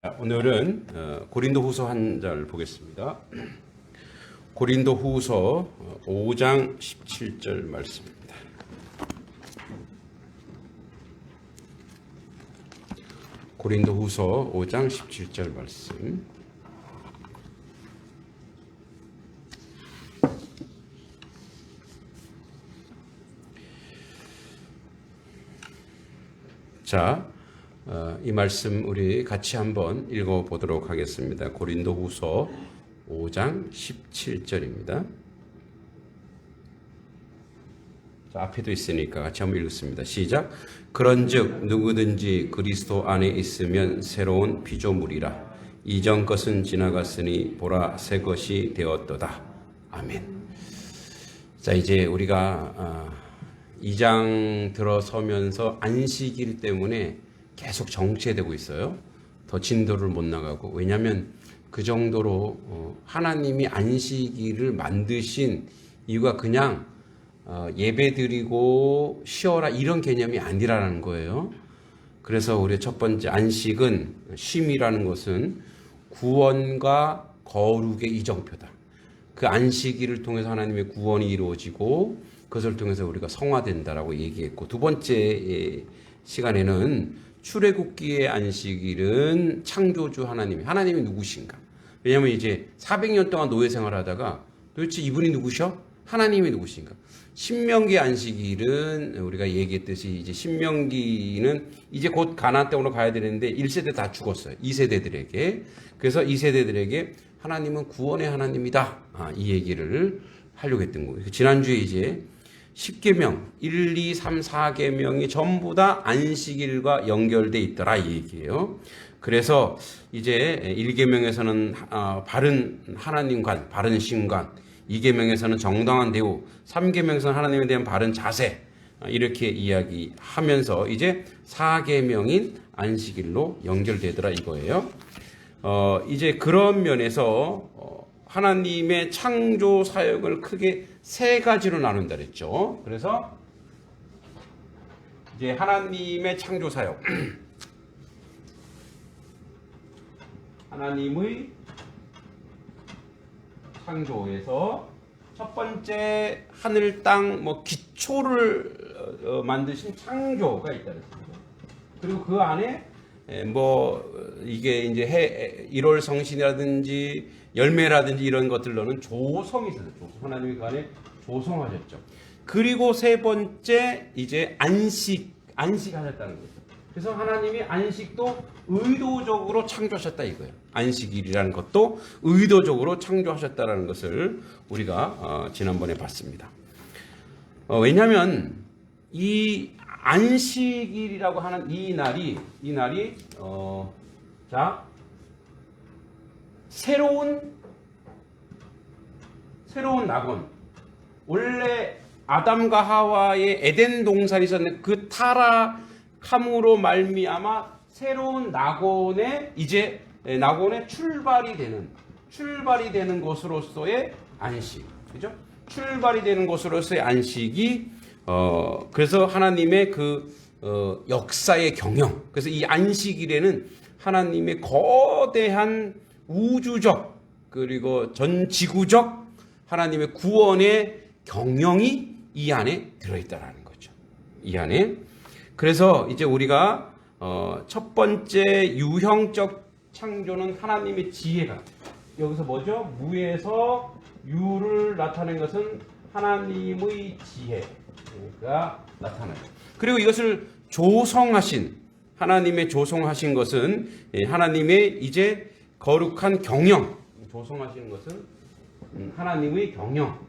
오늘은 고린도후서 한 절 보겠습니다. 고린도후서 5장 17절 말씀입니다. 고린도후서 5장 17절 말씀. 자, 이 말씀 우리 같이 한번 읽어보도록 하겠습니다. 고린도후서 5장 17절입니다. 자, 앞에도 있으니까 같이 한번 읽겠습니다. 시작. 그런즉 누구든지 그리스도 안에 있으면 새로운 피조물이라. 이전 것은 지나갔으니 보라 새 것이 되었도다. 아멘. 자, 이제 우리가 2장 들어서면서 안식일 때문에 계속 정체되고 있어요. 더 진도를 못 나가고. 왜냐하면 그 정도로 하나님이 안식일을 만드신 이유가 그냥 예배드리고 쉬어라 이런 개념이 아니라는 거예요. 그래서 우리의 첫 번째 안식은, 쉼이라는 것은 구원과 거룩의 이정표다. 그 안식일을 통해서 하나님의 구원이 이루어지고 그것을 통해서 우리가 성화된다라고 얘기했고, 두 번째 시간에는 출애굽기의 안식일은 창조주 하나님이 누구신가? 왜냐하면 이제 400년 동안 노예 생활하다가 도대체 이분이 누구셔? 하나님이 누구신가? 신명기 안식일은 우리가 얘기했듯이 이제 신명기는 이제 곧 가나안 땅으로 가야 되는데 1세대 다 죽었어요. 2세대들에게. 그래서 2세대들에게 하나님은 구원의 하나님이다. 이 얘기를 하려고 했던 거예요. 지난주에 이제 10계명, 1, 2, 3, 4계명이 전부 다 안식일과 연결돼 있더라 이 얘기예요. 그래서 이제 1계명에서는 바른 하나님관, 바른 신관, 2계명에서는 정당한 대우, 3계명에서는 하나님에 대한 바른 자세, 이렇게 이야기하면서 이제 4계명인 안식일로 연결되더라 이거예요. 이제 그런 면에서 하나님의 창조 사역을 크게 세 가지로 나눈다 그랬죠. 그래서 이제 하나님의 창조 사역, 하나님의 창조에서 첫 번째 하늘 땅 기초를 만드신 창조가 있다 그랬습니다. 그리고 그 안에 이게 이제 1월 성신이라든지 열매라든지 이런 것들로는 조성이 있었죠. 하나님이 그 안에 조성하셨죠. 그리고 세 번째 이제 안식하셨다는 거죠. 그래서 하나님이 안식도 의도적으로 창조하셨다 이거예요. 안식일이라는 것도 의도적으로 창조하셨다라는 것을 우리가 지난번에 봤습니다. 왜냐하면 이 안식일이라고 하는 이 날이 새로운 낙원. 원래 아담과 하와의 에덴 동산이 있었는데 그 타락함으로 말미암아 새로운 낙원의 출발이 되는 것으로서의 안식. 그죠? 출발이 되는 것으로서의 안식이 그래서 하나님의 역사의 경영. 그래서 이 안식일에는 하나님의 거대한 우주적 그리고 전 지구적 하나님의 구원의 경영이 이 안에 들어있다라는 거죠. 이 안에. 그래서 이제 우리가 첫 번째 유형적 창조는 하나님의 지혜가, 여기서 뭐죠? 무에서 유를 나타낸 것은 하나님의 지혜가 나타나요. 그리고 이것을 하나님의 조성하신 것은 하나님의 이제 거룩한 경영, 조성하시는 것은 하나님의 경영.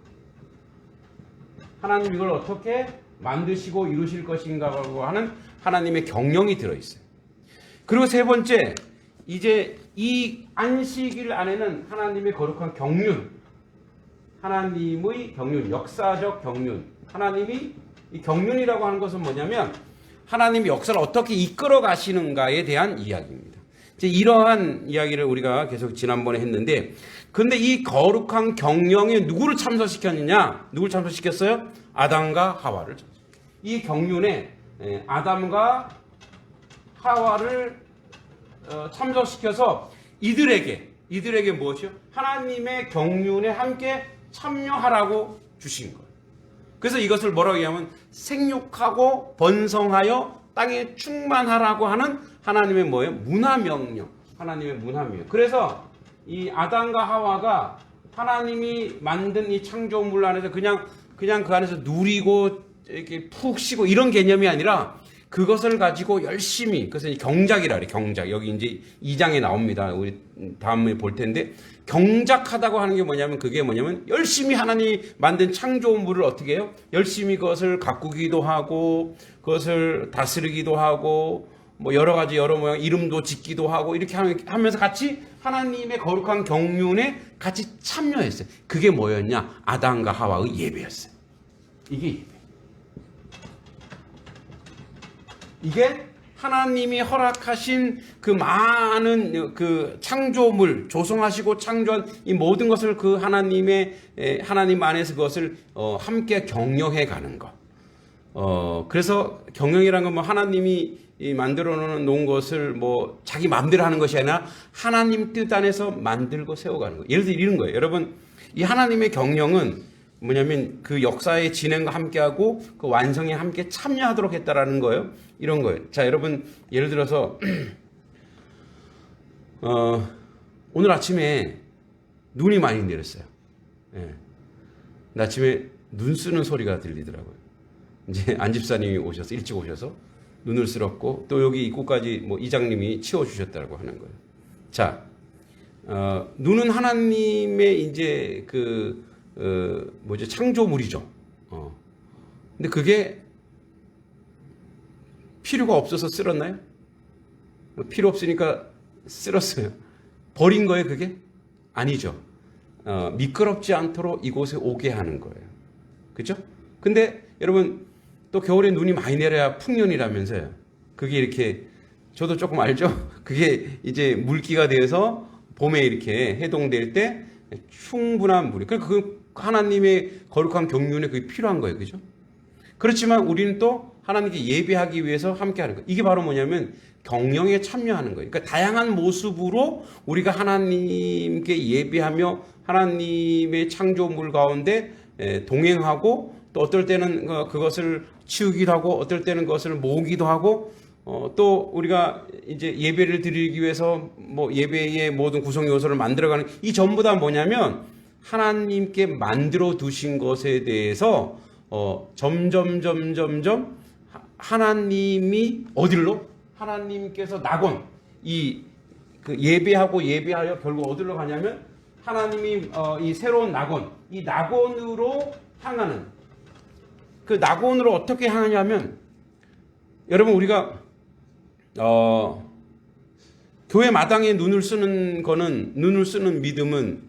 하나님 이걸 어떻게 만드시고 이루실 것인가라고 하는 하나님의 경영이 들어있어요. 그리고 세 번째, 이제 이 안식일 안에는 하나님의 거룩한 경륜, 하나님의 경륜, 역사적 경륜. 하나님이 이 경륜이라고 하는 것은 뭐냐면 하나님의 역사를 어떻게 이끌어 가시는가에 대한 이야기입니다. 이제 이러한 이야기를 우리가 계속 지난번에 했는데, 근데 이 거룩한 경영에 누구를 참석시켰느냐? 누굴 참석시켰어요? 아담과 하와를 참석시켰어요. 이 경륜에 아담과 하와를 참석시켜서 이들에게 무엇이요? 하나님의 경륜에 함께 참여하라고 주신 거예요. 그래서 이것을 뭐라고 얘기하면 생육하고 번성하여 땅에 충만하라고 하는 하나님의 뭐예요? 문화명령. 하나님의 문화명령. 그래서 이 아담과 하와가 하나님이 만든 이 창조물 안에서 그냥 그 안에서 누리고 이렇게 푹 쉬고 이런 개념이 아니라 그것을 가지고 열심히, 그것은 경작이라 그래. 경작. 여기 이제 2장에 나옵니다. 우리 다음에 볼 텐데, 경작하다고 하는 게 뭐냐면, 그게 뭐냐면 열심히 하나님이 만든 창조물을 어떻게 해요? 열심히 그것을 가꾸기도 하고, 그것을 다스리기도 하고, 뭐 여러 가지 여러 모양 이름도 짓기도 하고, 이렇게 하면서 같이 하나님의 거룩한 경륜에 같이 참여했어요. 그게 뭐였냐? 아담과 하와의 예배였어요. 이게 예배. 이게 하나님이 허락하신 그 많은 그 창조물, 조성하시고 창조한 이 모든 것을 그 하나님 안에서 그것을 함께 경영해 가는 것. 그래서 경영이라는 건 뭐 하나님이 만들어 놓은 것을 뭐 자기 마음대로 하는 것이 아니라 하나님 뜻 안에서 만들고 세워가는 거예요. 예를 들어 이런 거예요. 여러분, 이 하나님의 경영은 뭐냐면 그 역사의 진행과 함께하고 그 완성에 함께 참여하도록 했다라는 거예요. 이런 거예요. 자, 여러분, 예를 들어서 오늘 아침에 눈이 많이 내렸어요. 예. 아침에 눈 쓰는 소리가 들리더라고요. 이제 안 집사님이 오셔서 일찍 오셔서 눈을 쓸었고 또 여기 입구까지 뭐 이장님이 치워주셨다고 하는 거예요. 자, 눈은 하나님의 이제 창조물이죠. 근데 그게 필요가 없어서 쓸었나요? 필요 없으니까 쓸었어요. 버린 거예요, 그게? 아니죠. 미끄럽지 않도록 이곳에 오게 하는 거예요. 그죠? 근데 여러분, 또 겨울에 눈이 많이 내려야 풍년이라면서요. 그게 이렇게, 저도 조금 알죠? 그게 이제 물기가 되어서 봄에 이렇게 해동될 때 충분한 물이. 그 하나님의 거룩한 경륜에 그게 필요한 거예요. 그죠? 그렇지만 우리는 또 하나님께 예배하기 위해서 함께 하는 거예요. 이게 바로 뭐냐면 경영에 참여하는 거예요. 그러니까 다양한 모습으로 우리가 하나님께 예배하며 하나님의 창조물 가운데 동행하고 또 어떨 때는 그것을 치우기도 하고 어떨 때는 그것을 모으기도 하고 또 우리가 이제 예배를 드리기 위해서 뭐 예배의 모든 구성 요소를 만들어가는 이 전부 다 뭐냐면 하나님께 만들어 두신 것에 대해서 점점 하나님이 어디로? 하나님께서 낙원 그 예배하여 결국 어디로 가냐면 하나님이 이 새로운 낙원, 이 낙원으로 향하는 그 낙원으로 어떻게 향하냐면 여러분 우리가 교회 마당에 눈을 쓰는 믿음은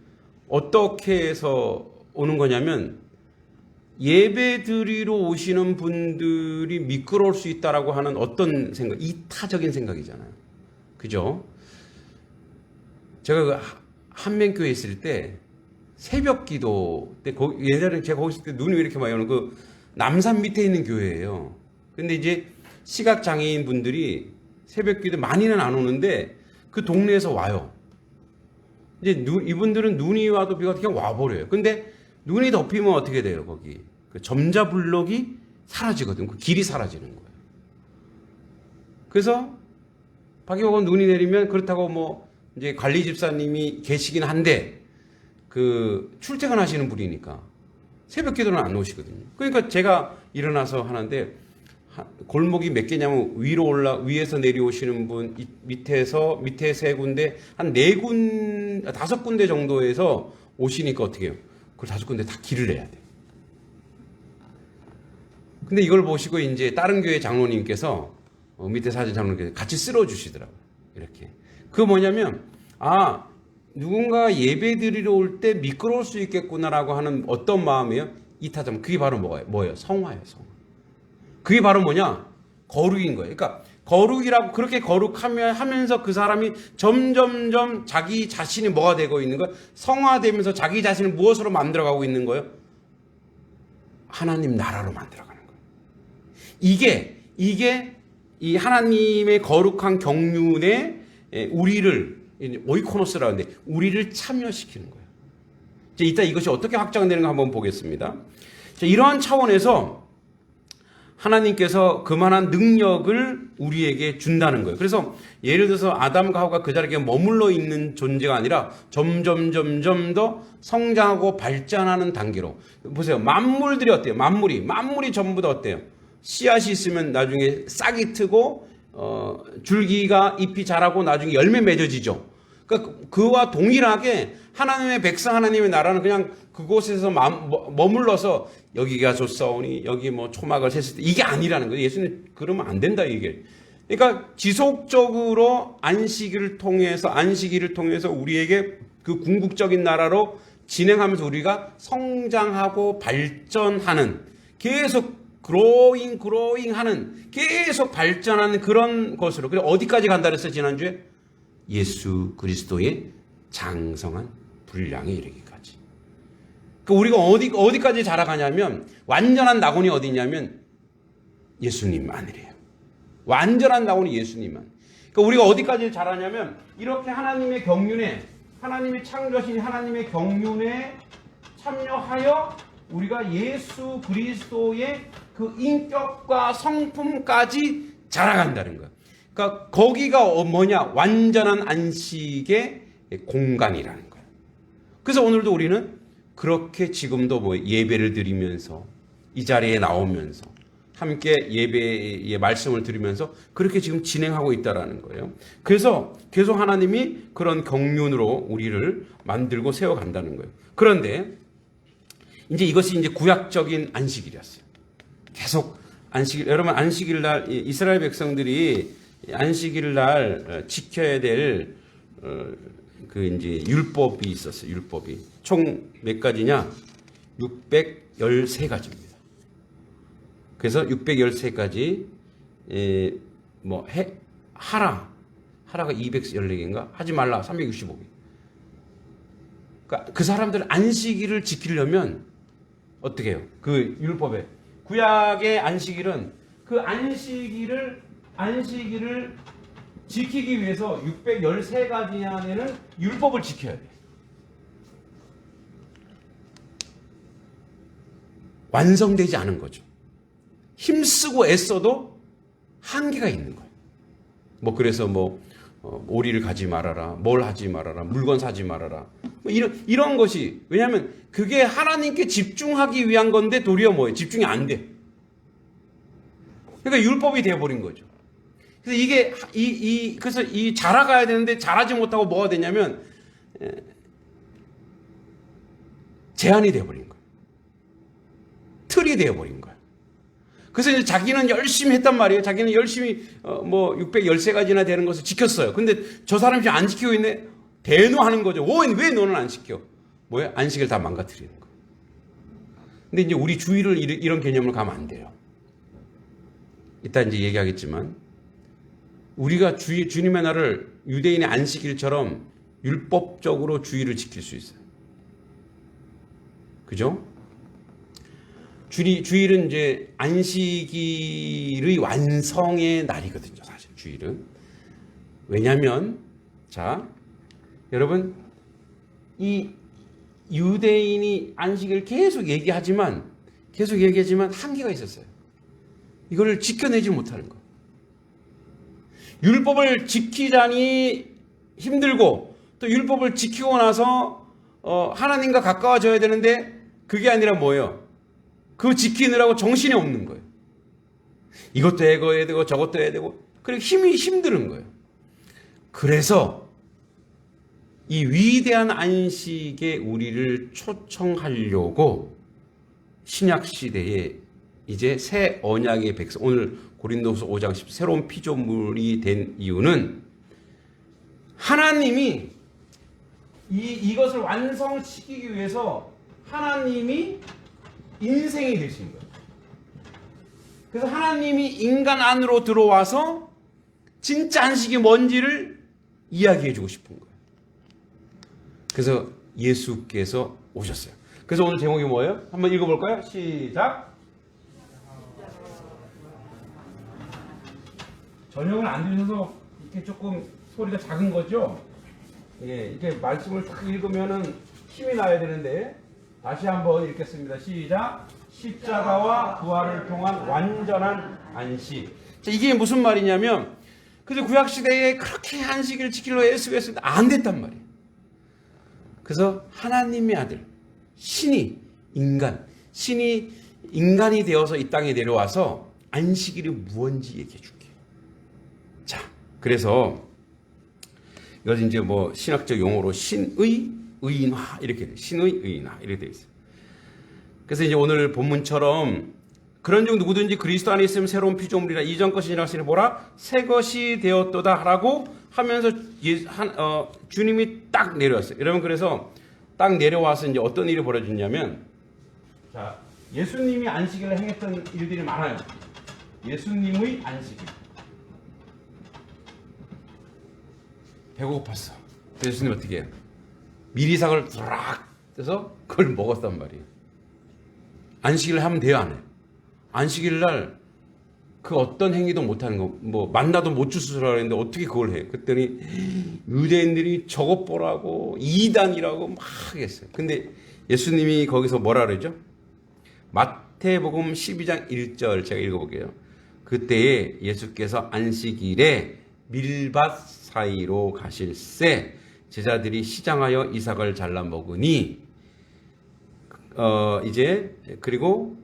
어떻게 해서 오는 거냐면 예배 드리러 오시는 분들이 미끄러울 수 있다라고 하는 어떤 생각, 이타적인 생각이잖아요. 그죠? 제가 그 한맹교회 있을 때 새벽 기도 때 예전에 제가 거기 있을 때 눈이 왜 이렇게 많이 오는 그 남산 밑에 있는 교회예요. 근데 이제 시각 장애인 분들이 새벽 기도 많이는 안 오는데 그 동네에서 와요. 이제 이분들은 눈이 와도 비가 그냥 와버려요. 근데 눈이 덮이면 어떻게 돼요? 거기 그 점자블록이 사라지거든. 그 길이 사라지는 거예요. 그래서 박이호가 눈이 내리면 그렇다고 뭐 이제 관리 집사님이 계시긴 한데 그 출퇴근하시는 분이니까 새벽 기도는 안 오시거든요. 그러니까 제가 일어나서 하는데 골목이 몇 개냐면 위에서 내려오시는 분, 밑에 세 군데, 한 다섯 군데 정도에서 오시니까 어떻게 해요? 그 다섯 군데 다 길을 내야 돼. 근데 이걸 보시고 이제 다른 교회 장로님께서 밑에 사진 장로님께서 같이 쓸어주시더라고요. 이렇게. 그거 뭐냐면, 누군가 예배 드리러 올 때 미끄러울 수 있겠구나라고 하는 어떤 마음이에요? 이타점. 그게 바로 뭐예요? 성화예요, 성화. 그게 바로 뭐냐? 거룩인 거예요. 그러니까 거룩이라고 그렇게 거룩하면서 그 사람이 점점점 자기 자신이 뭐가 되고 있는 거예요? 성화되면서 자기 자신을 무엇으로 만들어가고 있는 거예요? 하나님 나라로 만들어가는 거예요. 이게 이 하나님의 거룩한 경륜에 우리를 오이코노스라고 하는데 우리를 참여시키는 거예요. 이따 이것이 어떻게 확장되는가 한번 보겠습니다. 이러한 차원에서 하나님께서 그만한 능력을 우리에게 준다는 거예요. 그래서 예를 들어서 아담과 하와가 그 자리에 머물러 있는 존재가 아니라 점점 더 성장하고 발전하는 단계로. 보세요. 만물들이 어때요? 만물이 전부 다 어때요? 씨앗이 있으면 나중에 싹이 트고 줄기가 잎이 자라고 나중에 열매 맺어지죠. 그러니까 그와 동일하게 하나님의 백성, 하나님의 나라는 그냥 그곳에서 머물러서 여기가 좋사오니 여기 뭐 초막을 셌을 때 이게 아니라는 거예요. 예수님 그러면 안 된다 이게. 그러니까 지속적으로 안식일을 통해서 우리에게 그 궁극적인 나라로 진행하면서 우리가 성장하고 발전하는, 계속 그로잉 하는, 계속 발전하는 그런 것으로. 그리고 어디까지 간다 그랬어요 지난주에? 예수 그리스도의 장성한 분량에 이르기까지. 그러니까 우리가 어디까지 자라가냐면 완전한 낙원이 어디냐면 예수님만이래요. 완전한 낙원이 예수님만. 그러니까 우리가 어디까지 자라냐면 이렇게 하나님의 경륜에, 하나님의 창조하신 하나님의 경륜에 참여하여 우리가 예수 그리스도의 그 인격과 성품까지 자라간다는 거예요. 그러니까 거기가 뭐냐? 완전한 안식의 공간이라는 거예요. 그래서 오늘도 우리는 그렇게 지금도 뭐 예배를 드리면서 이 자리에 나오면서 함께 예배의 말씀을 들으면서 그렇게 지금 진행하고 있다라는 거예요. 그래서 계속 하나님이 그런 경륜으로 우리를 만들고 세워간다는 거예요. 그런데 이제 이것이 이제 구약적인 안식일이었어요. 계속 안식일, 여러분 안식일 날 이스라엘 백성들이 안식일 날 지켜야 될 그 이제 율법이 있었어요. 율법이 총 몇 가지냐? 613가지입니다. 그래서 613가지 뭐 하라가 214개인가? 하지 말라 365개. 그러니까 그 사람들 안식일을 지키려면 어떻게 해요? 그 율법에 구약의 안식일은 그 안식일을 지키기 위해서 613가지 안에는 율법을 지켜야 돼. 완성되지 않은 거죠. 힘쓰고 애써도 한계가 있는 거예요. 뭐 그래서 오리를 가지 말아라, 뭘 하지 말아라, 물건 사지 말아라. 뭐 이런 것이, 왜냐하면 그게 하나님께 집중하기 위한 건데 도리어 뭐예요? 집중이 안 돼. 그러니까 율법이 되어버린 거죠. 그래서 그래서 자라가야 되는데 자라지 못하고 뭐가 되냐면 제한이 되어버린 거예요. 틀이 되어버린 거예요. 그래서 이제 자기는 열심히 했단 말이에요. 자기는 열심히 613가지나 되는 것을 지켰어요. 근데 저 사람이 안 지키고 있네. 대노하는 거죠. 왜 너는 안 지켜? 뭐야? 안식을 다 망가뜨리는 거예요. 근데 이제 우리 주의를 이런 개념으로 가면 안 돼요. 이따 이제 얘기하겠지만 우리가 주님의 날을 유대인의 안식일처럼 율법적으로 주의를 지킬 수 있어요. 그죠? 주일은 이제 안식일의 완성의 날이거든요, 사실 주일은. 왜냐하면 여러분 이 유대인이 안식일을 계속 얘기하지만 한계가 있었어요. 이거를 지켜내지 못하는 거. 율법을 지키자니 힘들고 또 율법을 지키고 나서 하나님과 가까워져야 되는데 그게 아니라 뭐예요? 그거 지키느라고 정신이 없는 거예요. 이것도 해야 되고 저것도 해야 되고 그리고 힘드는 거예요. 그래서 이 위대한 안식에 우리를 초청하려고 신약 시대에 이제 새 언약의 백성, 오늘 고린도후서 5장 10 새로운 피조물이 된 이유는 하나님이 이것을 완성시키기 위해서 하나님이 인생이 되신 거예요. 그래서 하나님이 인간 안으로 들어와서 진짜 안식이 뭔지를 이야기해 주고 싶은 거예요. 그래서 예수께서 오셨어요. 그래서 오늘 제목이 뭐예요? 한번 읽어볼까요? 시작. 저녁을 안 드셔서 이렇게 조금 소리가 작은 거죠? 예, 이렇게 말씀을 딱 읽으면은 힘이 나야 되는데 다시 한번 읽겠습니다. 시작. 십자가와 부활을 통한 완전한 안식. 자, 이게 무슨 말이냐면 그래서 구약 시대에 그렇게 안식일을 지키려고 애쓰고 안 됐단 말이에요. 그래서 하나님의 아들 신이 인간이 되어서 이 땅에 내려와서 안식일이 무엇인지 얘기해 줄게요. 자, 그래서 이것은 이제 뭐 신학적 용어로 신의 의인화 이렇게 돼요. 신의 의인화 이렇게 되어 있어요. 그래서 이제 오늘 본문처럼 그런 중 누구든지 그리스도 안에 있으면 새로운 피조물이라 이전 것이 지나갔으니 보라 새 것이 되었도다라고 하면서 주님이 딱 내려왔어요. 여러분 그래서 딱 내려와서 이제 어떤 일이 벌어졌냐면 자 예수님이 안식일에 행했던 일들이 많아요. 예수님의 안식일. 배고팠어. 예수님 어떻게 해요? 미리상을 쫙 떼서 그걸 먹었단 말이에요. 안식일을 하면 돼요, 안 해요? 안식일 날 그 어떤 행위도 못하는 거, 뭐 만나도 못 주스라고 했는데 어떻게 그걸 해? 그랬더니 유대인들이 저것 보라고 이단이라고 막 했어요. 근데 예수님이 거기서 뭐라 그러죠? 마태복음 12장 1절 제가 읽어볼게요. 그때에 예수께서 안식일에 밀밭 사이로 가실새 제자들이 시장하여 이삭을 잘라 먹으니 이제 그리고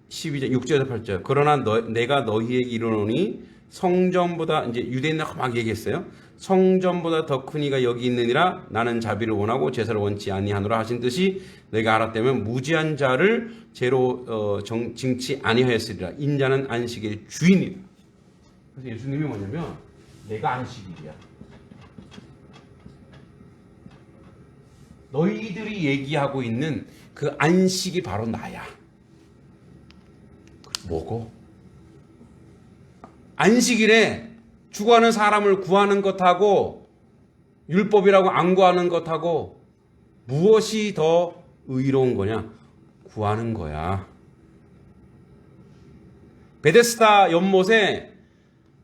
12절 6절에서 8절 그러나 내가 너희에게 이르노니 성전보다 이제 유대인들 막 얘기했어요. 성전보다 더 큰 이가 여기 있느니라 나는 자비를 원하고 제사를 원치 아니하노라 하신 듯이 내가 알았다면 무지한 자를 죄로 징치 아니하였으리라. 인자는 안식의 주인이다. 그래서 예수님이 뭐냐면 내가 안식일이야. 너희들이 얘기하고 있는 그 안식이 바로 나야. 뭐고? 안식일에 죽어가는 사람을 구하는 것하고 율법이라고 안 구하는 것하고 무엇이 더 의로운 거냐? 구하는 거야. 베데스다 연못에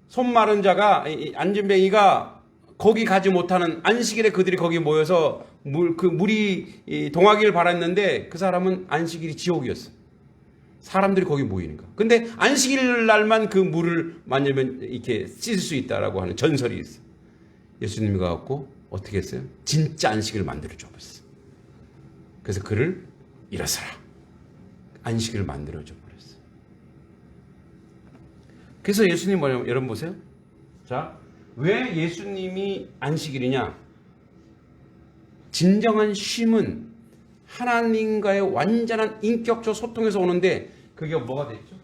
손 마른 자가 안진뱅이가 거기 가지 못하는 안식일에 그들이 거기 모여서 물이 동하기를 바랐는데 그 사람은 안식일이 지옥이었어. 사람들이 거기 모이는 거. 근데 안식일 날만 그 물을 만지면 이렇게 씻을 수 있다라고 하는 전설이 있어. 예수님이 가갖고 어떻게 했어요? 진짜 안식일을 만들어 줘버렸어. 그래서 그를 일어서라. 안식일을 만들어 줘버렸어. 그래서 예수님 뭐냐면 여러분 보세요. 자, 왜 예수님이 안식일이냐? 진정한 쉼은 하나님과의 완전한 인격적 소통에서 오는데 그게 뭐가 됐죠?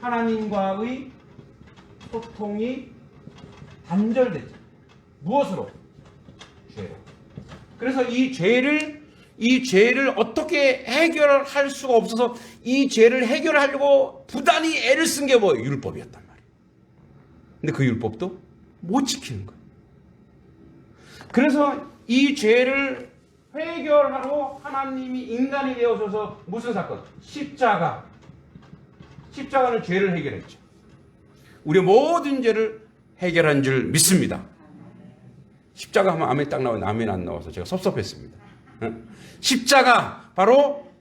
하나님과의 소통이 단절됐죠. 무엇으로? 죄로. 그래서 이 죄를 어떻게 해결할 수가 없어서 이 죄를 해결하려고 부단히 애를 쓴 게 뭐예요? 율법이었단 말이에요. 근데 그 율법도 못 지키는 거예요. 그래서 이 죄를 해결하러 하나님이 인간이 되어서서 무슨 사건? 십자가는 죄를 해결했죠. 우리의 모든 죄를 해결한 줄 믿습니다. 십자가 하면 아멘 딱 나오는데 아멘 안 나와서 제가 섭섭했습니다. 십자가 바로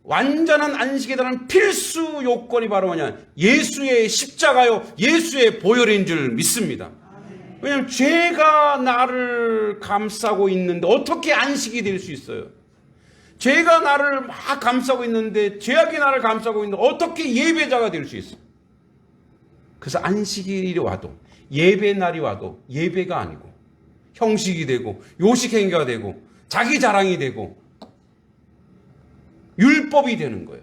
완전한 안식에 대한 필수 요건이 바로 뭐냐? 예수의 십자가요, 예수의 보혈인 줄 믿습니다. 왜냐하면 죄가 나를 감싸고 있는데 어떻게 안식이 될 수 있어요? 죄가 나를 막 감싸고 있는데 죄악이 나를 감싸고 있는데 어떻게 예배자가 될 수 있어? 그래서 안식일이 와도 예배 날이 와도 예배가 아니고 형식이 되고 요식행위가 되고 자기 자랑이 되고 율법이 되는 거예요.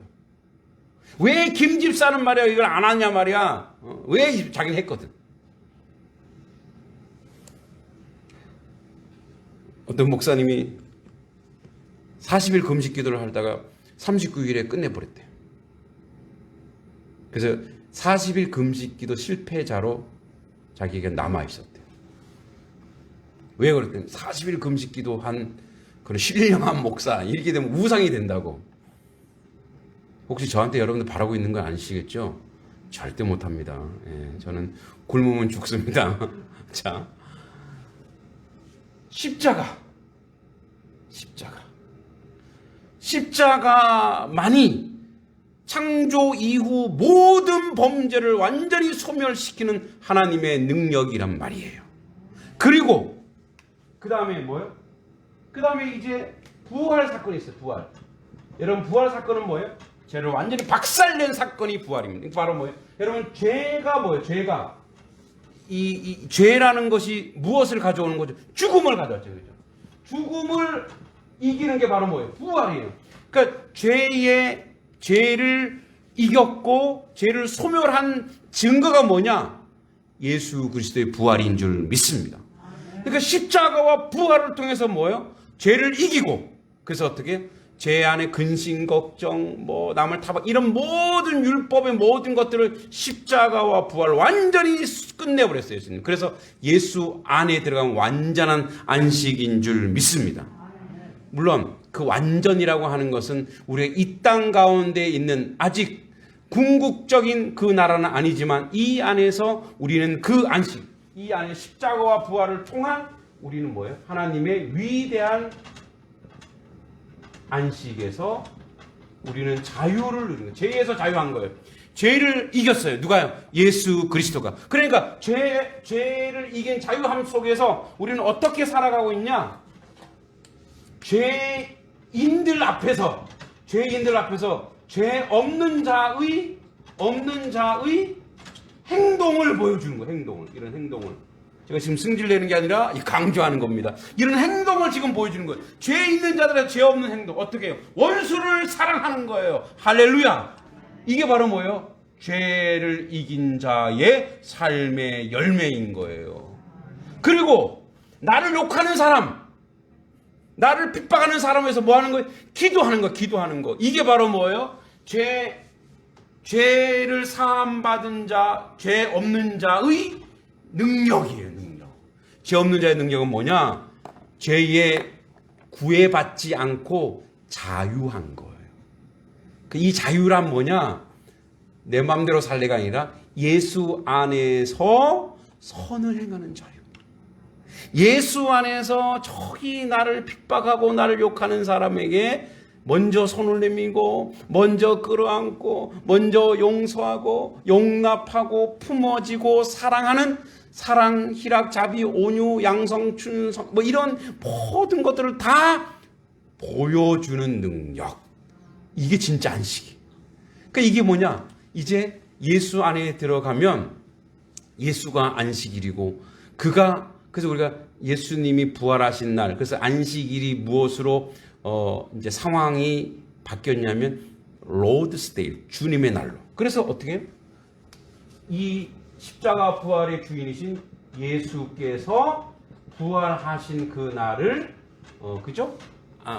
왜 김집사는 말이야 이걸 안 하냐 말이야. 왜 자기는 했거든. 어떤 목사님이 40일 금식 기도를 하다가 39일에 끝내버렸대요. 그래서 40일 금식 기도 실패자로 자기가 남아있었대요. 왜 그랬더니 40일 금식 기도 한 그런 신령한 목사 이렇게 되면 우상이 된다고. 혹시 저한테 여러분들 바라고 있는 건 아니시겠죠? 절대 못합니다. 예, 저는 굶으면 죽습니다. 자, 십자가만이 창조 이후 모든 범죄를 완전히 소멸시키는 하나님의 능력이란 말이에요. 그리고 그 다음에 뭐예요? 그 다음에 이제 부활 사건이 있어요. 부활. 여러분, 부활 사건은 뭐예요? 죄를 완전히 박살낸 사건이 부활입니다. 바로 뭐예요? 여러분, 죄가 뭐예요? 죄가 이 죄라는 것이 무엇을 가져오는 거죠? 죽음을 가져왔죠. 그죠? 죽음을 이기는 게 바로 뭐예요? 부활이에요. 그러니까 죄를 이겼고 죄를 소멸한 증거가 뭐냐? 예수 그리스도의 부활인 줄 믿습니다. 그러니까 십자가와 부활을 통해서 뭐예요? 죄를 이기고, 그래서 어떻게? 죄 안에 근심, 걱정, 뭐 남을 타박, 이런 모든 율법의 모든 것들을 십자가와 부활 완전히 끝내버렸어요. 예수님. 그래서 예수 안에 들어간 완전한 안식인 줄 믿습니다. 물론 그 완전이라고 하는 것은 우리가 이 땅 가운데 있는 아직 궁극적인 그 나라는 아니지만, 이 안에서 우리는 그 안식, 이 안에 십자가와 부활을 통한 우리는 뭐예요? 하나님의 위대한 안식에서 우리는 자유를 누리는 거예요. 죄에서 자유한 거예요. 죄를 이겼어요. 누가요? 예수 그리스도가. 그러니까 죄를 이긴 자유함 속에서 우리는 어떻게 살아가고 있냐? 죄인들 앞에서 죄 없는 자의 행동을 보여주는 거예요. 이런 행동을. 제가 지금 승질내는 게 아니라 강조하는 겁니다. 이런 행동을 지금 보여주는 거예요. 죄 있는 자들의 죄 없는 행동. 어떻게 해요? 원수를 사랑하는 거예요. 할렐루야. 이게 바로 뭐예요? 죄를 이긴 자의 삶의 열매인 거예요. 그리고 나를 욕하는 사람, 나를 핍박하는 사람에서 뭐 하는 거예요? 기도하는 거. 이게 바로 뭐예요? 죄를 사함받은 자, 죄 없는 자의 능력이에요. 죄 없는 자의 능력은 뭐냐? 죄에 구애받지 않고 자유한 거예요. 이 자유란 뭐냐? 내 마음대로 살래가 아니라 예수 안에서 선을 행하는 자유. 예수 안에서 저기 나를 핍박하고 나를 욕하는 사람에게 먼저 손을 내밀고, 먼저 끌어안고, 먼저 용서하고, 용납하고, 품어지고, 사랑하는 사랑, 희락, 자비, 온유, 양성, 춘성, 뭐 이런 모든 것들을 다 보여주는 능력. 이게 진짜 안식이. 그러니까 이게 뭐냐? 이제 예수 안에 들어가면 예수가 안식일이고, 그래서 우리가 예수님이 부활하신 날, 그래서 안식일이 무엇으로 이제 상황이 바뀌었냐면 로드스 데이, 주님의 날로. 그래서 어떻게 해요? 이 십자가 부활의 주인이신 예수께서 부활하신 그 날을 그죠?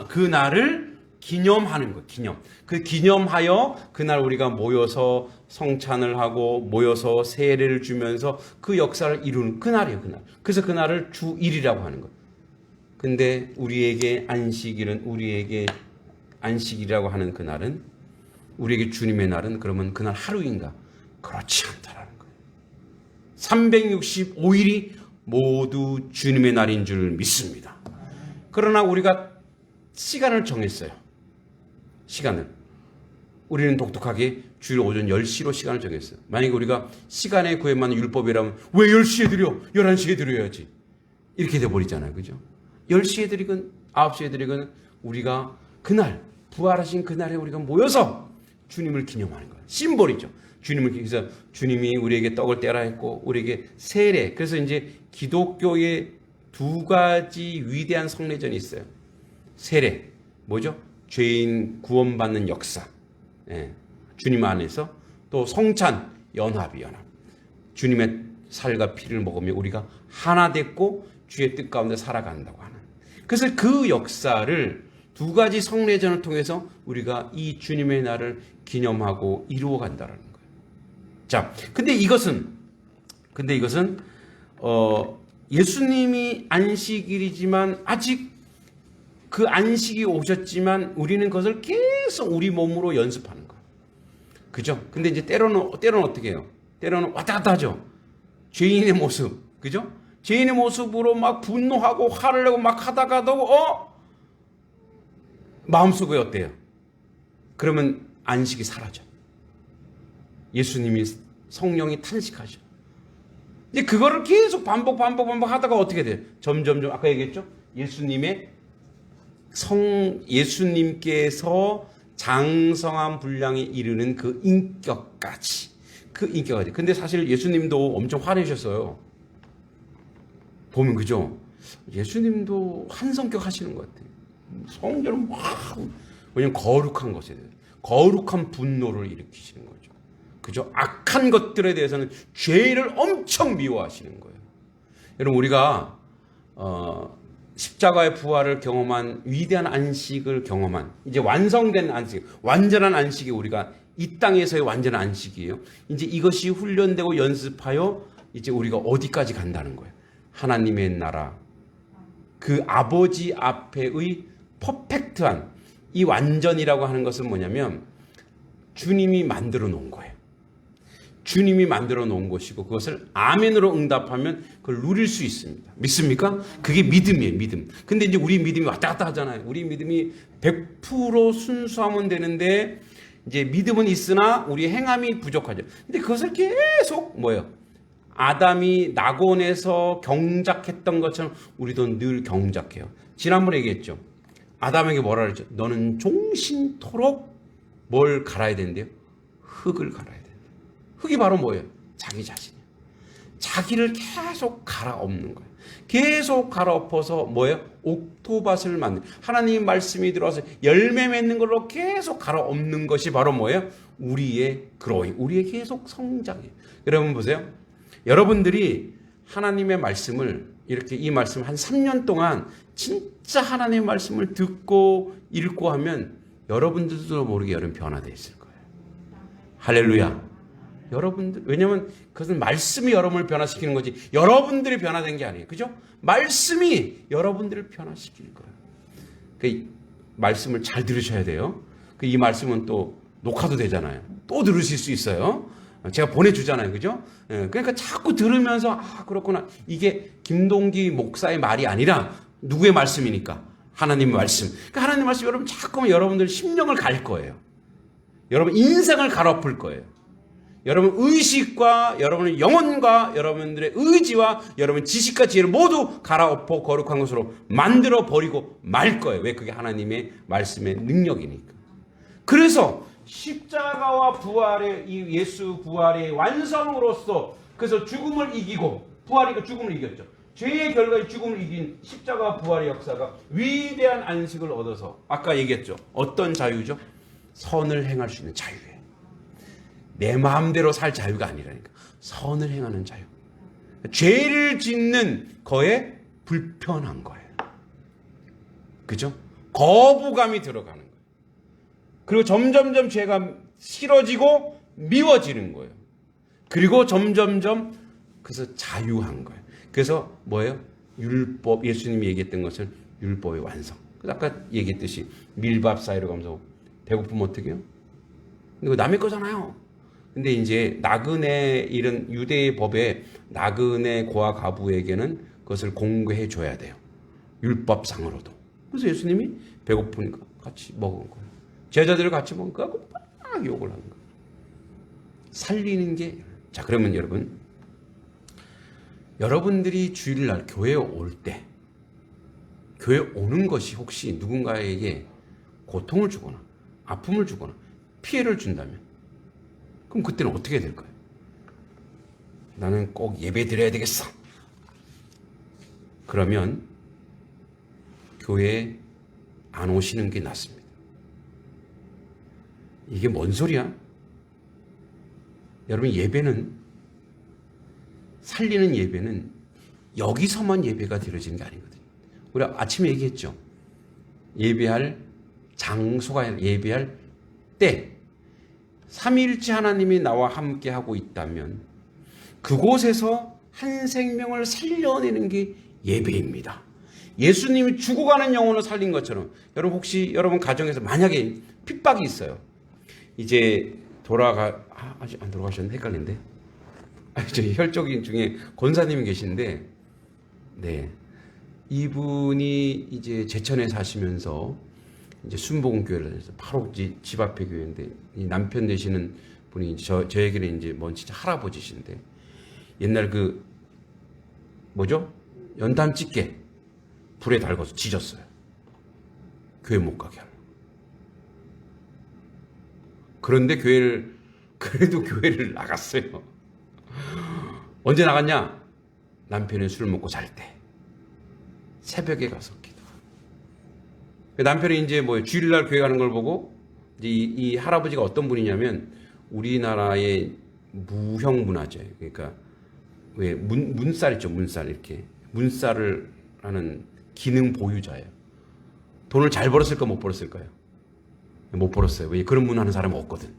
그 날을 기념하는 거예요. 그 기념하여 그날 우리가 모여서 성찬을 하고 모여서 세례를 주면서 그 역사를 이루는 그날이에요. 그날. 그래서 그날을 주일이라고 하는 거예요. 근데 우리에게 안식이라고 하는 그날은, 우리에게 주님의 날은 그러면 그날 하루인가? 그렇지 않다라는 거예요. 365일이 모두 주님의 날인 줄 믿습니다. 그러나 우리가 시간을 정했어요. 우리는 독특하게 주일 오전 10시로 시간을 정했어요. 만약에 우리가 시간에 구애만 율법이라면 왜 10시에 드려? 11시에 드려야지. 이렇게 돼버리잖아요. 그죠? 10시에 드리건 9시에 드리건 우리가 그날, 부활하신 그날에 우리가 모여서 주님을 기념하는 거예요. 심볼이죠. 그래서 주님이 우리에게 떡을 떼라 했고, 우리에게 세례. 그래서 이제 기독교의 두 가지 위대한 성례전이 있어요. 세례. 뭐죠? 죄인 구원받는 역사. 주님 안에서. 또 성찬, 연합. 주님의 살과 피를 먹으며 우리가 하나 됐고 주의 뜻 가운데 살아간다고 하는. 그래서 그 역사를 두 가지 성례전을 통해서 우리가 이 주님의 날을 기념하고 이루어 간다는 거예요. 자, 근데 이것은 예수님이 안식일이지만 아직 그 안식이 오셨지만 우리는 그것을 계속 우리 몸으로 연습하는 거예요. 그죠? 근데 이제 때로는 어떻게 해요? 때로는 왔다 갔다 하죠. 죄인의 모습. 그죠? 죄인의 모습으로 막 분노하고 화를 내고 막 하다가도 마음속에 어때요? 그러면 안식이 사라져. 예수님이 성령이 탄식하셔. 이제 그거를 계속 반복 하다가 어떻게 돼요? 점점 아까 얘기했죠? 예수님께서 장성한 분량에 이르는 그 인격까지. 근데 사실 예수님도 엄청 화내셨어요. 보면 그죠? 예수님도 한 성격 하시는 것 같아요. 성전은 왜냐면 거룩한 것에 대해서 거룩한 분노를 일으키시는 거죠. 그죠? 악한 것들에 대해서는 죄를 엄청 미워하시는 거예요. 여러분 우리가 십자가의 부활을 경험한 위대한 안식을 경험한 이제 완성된 안식, 완전한 안식이 우리가 이 땅에서의 완전한 안식이에요. 이제 이것이 훈련되고 연습하여 이제 우리가 어디까지 간다는 거예요. 하나님의 나라, 그 아버지 앞에의 퍼펙트한 이 완전이라고 하는 것은 뭐냐면 주님이 만들어 놓은 거예요. 주님이 만들어 놓은 것이고 그것을 아멘으로 응답하면 그걸 누릴 수 있습니다. 믿습니까? 그게 믿음이에요. 믿음. 근데 이제 우리 믿음이 왔다 갔다 하잖아요. 우리 믿음이 100% 순수하면 되는데 이제 믿음은 있으나 우리 행함이 부족하죠. 근데 그것을 계속 아담이 낙원에서 경작했던 것처럼 우리도 늘 경작해요. 지난번에 얘기했죠. 아담에게 뭐라 그랬죠? 너는 종신토록 뭘 갈아야 된대요? 흙을 갈아야 된대요. 흙이 바로 뭐예요? 자기 자신이에요. 자기를 계속 갈아엎는 거예요. 계속 갈아엎어서 옥토밭을 만든 하나님 말씀이 들어와서 열매 맺는 걸로 계속 갈아엎는 것이 바로 우리의 그로잉, 우리의 계속 성장이에요. 여러분 보세요. 여러분들이 하나님의 말씀을 이렇게 이 말씀 한 3년 동안 진짜 하나님의 말씀을 듣고 읽고 하면 여러분들도 모르게 여러분 변화되어 있을 거예요. 할렐루야. 여러분들, 왜냐면 그것은 말씀이 여러분을 변화시키는 거지 여러분들이 변화된 게 아니에요. 그죠? 말씀이 여러분들을 변화시킬 거예요. 그 말씀을 잘 들으셔야 돼요. 이 말씀은 또 녹화도 되잖아요. 또 들으실 수 있어요. 제가 보내주잖아요. 그죠? 그러니까 자꾸 들으면서 그렇구나. 이게 김동기 목사의 말이 아니라 누구의 말씀이니까? 하나님의 말씀. 그러니까 하나님의 말씀 여러분 자꾸만 여러분들 심령을 갈 거예요. 여러분 인생을 갈아엎을 거예요. 여러분 의식과 여러분의 영혼과 여러분들의 의지와 여러분 지식과 지혜를 모두 갈아엎어 거룩한 것으로 만들어 버리고 말 거예요. 왜? 그게 하나님의 말씀의 능력이니까. 그래서 십자가와 부활의 이 예수 부활의 완성으로서 그래서 죽음을 이기고 부활이니까 죽음을 이겼죠. 죄의 결과의 죽음을 이긴 십자가 부활의 역사가 위대한 안식을 얻어서 아까 얘기했죠. 어떤 자유죠? 선을 행할 수 있는 자유예요. 내 마음대로 살 자유가 아니라니까. 선을 행하는 자유. 죄를 짓는 거에 불편한 거예요. 그죠? 거부감이 들어가는 거예요. 그리고 점점점 죄가 싫어지고 미워지는 거예요. 그리고 점점점 그래서 자유한 거예요. 그래서 율법, 예수님이 얘기했던 것은 율법의 완성. 아까 얘기했듯이 밀밥 사이로 가면서 배고프면 어떻게 해요? 이거 남의 거잖아요. 근데 이제 나그네 이런 유대의 법에 나그네 고아 가부에게는 그것을 공개해 줘야 돼요. 율법상으로도. 그래서 예수님이 배고프니까 같이 먹은 거예요. 제자들을 같이 먹으니까 막 욕을 하는 거예요. 살리는 게. 자, 그러면 여러분들이 주일날 교회에 올 때 교회에 오는 것이 혹시 누군가에게 고통을 주거나 아픔을 주거나 피해를 준다면 그럼 그때는 어떻게 될까요? 나는 꼭 예배 드려야 되겠어. 그러면 교회에 안 오시는 게 낫습니다. 이게 뭔 소리야? 여러분 살리는 예배는 여기서만 예배가 드려지는 게 아니거든요. 우리 아침에 얘기했죠. 예배할 장소가 예배할 때 삼위일체 하나님이 나와 함께 하고 있다면 그곳에서 한 생명을 살려내는 게 예배입니다. 예수님이 죽어가는 영혼을 살린 것처럼 여러분 혹시 여러분 가정에서 만약에 핍박이 있어요. 이제 아직 안 돌아가셨는데 헷갈린데. 저희 혈족인 중에 권사님이 계신데 네. 이분이 이제 제천에 사시면서 이제 순복음교회를 해서 바로 집 앞에 교회인데 이 남편 되시는 분이 저에게는 이제 뭔 진짜 할아버지신데 옛날 그 뭐죠? 연탄 집게 불에 달궈서 지졌어요. 교회 못 가게 하려고. 그런데 그래도 교회를 나갔어요. 언제 나갔냐? 남편이 술 먹고 잘 때. 새벽에 가서 기도하고. 남편이 이제 뭐 주일날 교회 가는 걸 보고 이제 이 할아버지가 어떤 분이냐면 우리나라의 무형 문화재. 그러니까 왜 문살 있죠, 문살 이렇게 문살을 하는 기능 보유자예요. 돈을 잘 벌었을까 못 벌었을까요? 못 벌었어요. 왜 그런 문 하는 사람은 없거든.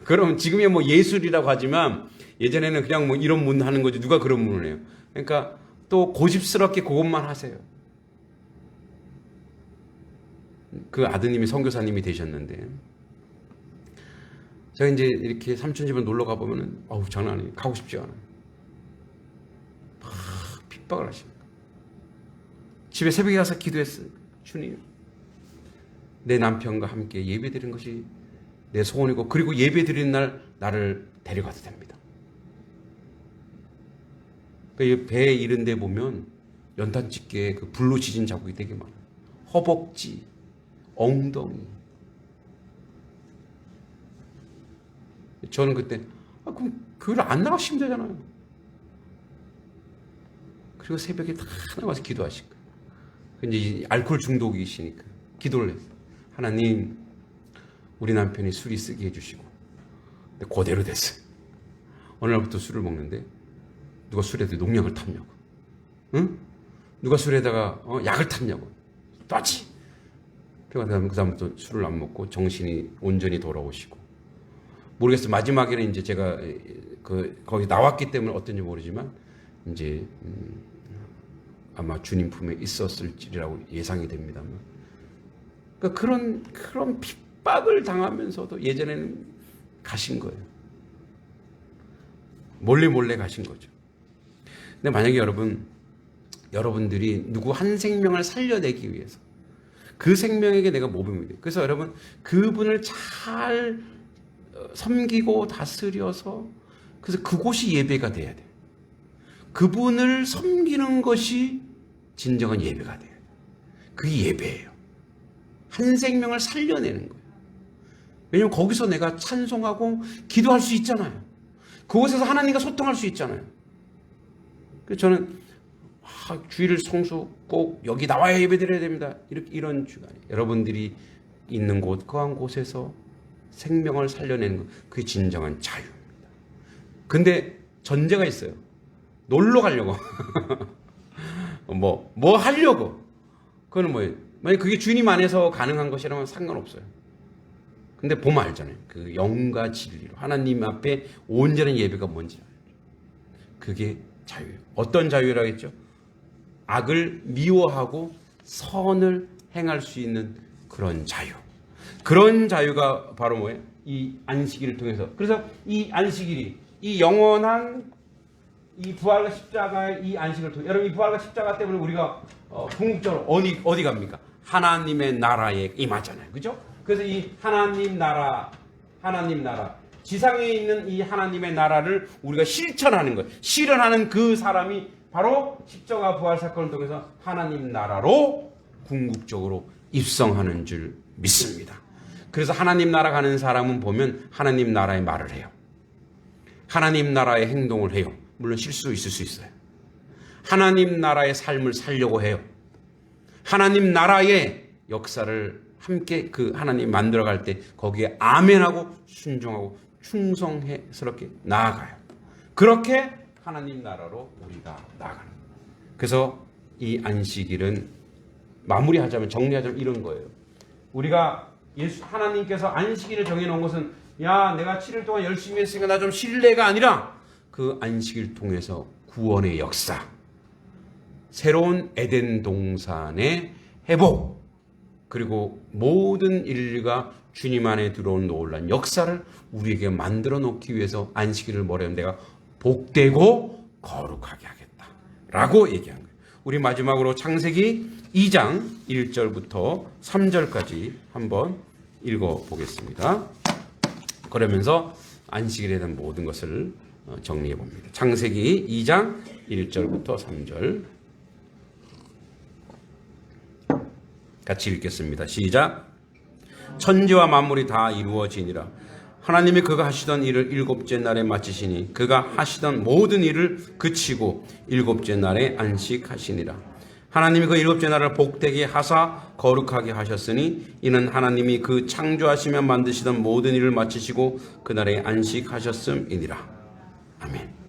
그럼 지금이야 뭐 예술이라고 하지만 예전에는 그냥 뭐 이런 문 하는 거지 누가 그런 문을 해요. 그러니까 또 고집스럽게 그것만 하세요. 그 아드님이 선교사님이 되셨는데 제가 이제 이렇게 삼촌 집을 놀러 가보면은 어우 장난 아니에요. 가고 싶지 않아요. 막 핍박을 하십니다. 집에 새벽에 가서 기도했어요. 주님 내 남편과 함께 예배드리는 것이 내 소원이고 그리고 예배드리는 날 나를 데려가도 됩니다. 그 배 이런 데 보면 연탄집게에 그 불로 지진 자국이 되게 많아요. 허벅지, 엉덩이. 저는 그때 그럼 교회를 안 나가시면 되잖아요. 그리고 새벽에 다 나와서 기도하실 거예요. 이제 알코올 중독이시니까 기도를 했어요. 하나님, 우리 남편이 술이 쓰게 해주시고, 근데 그대로 됐어요. 어느 날부터 술을 먹는데 누가 술에다 농약을 탔냐고, 응? 누가 술에다가 약을 탔냐고, ጧ지. 그래서 그다음부터 술을 안 먹고 정신이 온전히 돌아오시고. 모르겠어요. 마지막에는 이제 제가 거기 나왔기 때문에 어떤지 모르지만 이제 아마 주님 품에 있었을지라고 예상이 됩니다만. 그러니까 그런 핍박을 당하면서도 예전에는 가신 거예요. 몰래 가신 거죠. 근데 만약에 여러분들이 누구 한 생명을 살려내기 위해서 그 생명에게 내가 모범이 돼요. 그래서 여러분 그분을 잘 섬기고 다스려서 그래서 그곳이 예배가 돼야 돼요. 그분을 섬기는 것이 진정한 예배가 돼요. 그게 예배예요. 한 생명을 살려내는 거예요. 왜냐하면 거기서 내가 찬송하고 기도할 수 있잖아요. 그곳에서 하나님과 소통할 수 있잖아요. 그래서 저는 주일을 성수 꼭 여기 나와야 예배드려야 됩니다. 이런 주가 아니에요. 여러분들이 있는 곳, 그 한 곳에서 생명을 살려내는 것, 그게 진정한 자유입니다. 근데 전제가 있어요. 놀러 가려고. 뭐 하려고. 그거는 뭐예요? 만약 그게 주님 안에서 가능한 것이라면 상관없어요. 근데 보면 알잖아요. 그 영과 진리로 하나님 앞에 온전한 예배가 뭔지 알죠. 그게 자유예요. 어떤 자유라고 했죠? 악을 미워하고 선을 행할 수 있는 그런 자유. 그런 자유가 바로 뭐예요? 이 안식일을 통해서. 그래서 이 안식일이 이 영원한 이 부활과 십자가의 이 안식을 통해 여러분 이 부활과 십자가 때문에 우리가 궁극적으로 어디 갑니까? 하나님의 나라에 임하잖아요. 그죠? 그래서 이 하나님 나라 지상에 있는 이 하나님의 나라를 우리가 실천하는 거예요. 실현하는 그 사람이 바로 십자가 부활 사건을 통해서 하나님 나라로 궁극적으로 입성하는 줄 믿습니다. 그래서 하나님 나라 가는 사람은 보면 하나님 나라의 말을 해요. 하나님 나라의 행동을 해요. 물론 실수 있을 수 있어요. 하나님 나라의 삶을 살려고 해요. 하나님 나라의 역사를 함께 그 하나님 만들어갈 때 거기에 아멘하고 순종하고 충성스럽게 나아가요. 그렇게 하나님 나라로 우리가 나아가는 거예요. 그래서 이 안식일은 마무리하자면 정리하자면 이런 거예요. 우리가 하나님께서 안식일을 정해놓은 것은 야 내가 7일 동안 열심히 했으니까 나 좀 쉴래가 아니라 그 안식일 통해서 구원의 역사, 새로운 에덴 동산의 회복, 그리고 모든 인류가 주님 안에 들어온 놀라운 역사를 우리에게 만들어 놓기 위해서 안식일을 뭐래요? 내가 복되고 거룩하게 하겠다 라고 얘기한 거예요. 우리 마지막으로 창세기 2장 1절부터 3절까지 한번 읽어보겠습니다. 그러면서 안식일에 대한 모든 것을 정리해 봅니다. 창세기 2장 1절부터 3절 같이 읽겠습니다. 시작. 천지와 만물이 다 이루어지니라. 하나님이 그가 하시던 일을 일곱째 날에 마치시니 그가 하시던 모든 일을 그치고 일곱째 날에 안식하시니라. 하나님이 그 일곱째 날을 복되게 하사 거룩하게 하셨으니 이는 하나님이 그 창조하시며 만드시던 모든 일을 마치시고 그날에 안식하셨음이니라.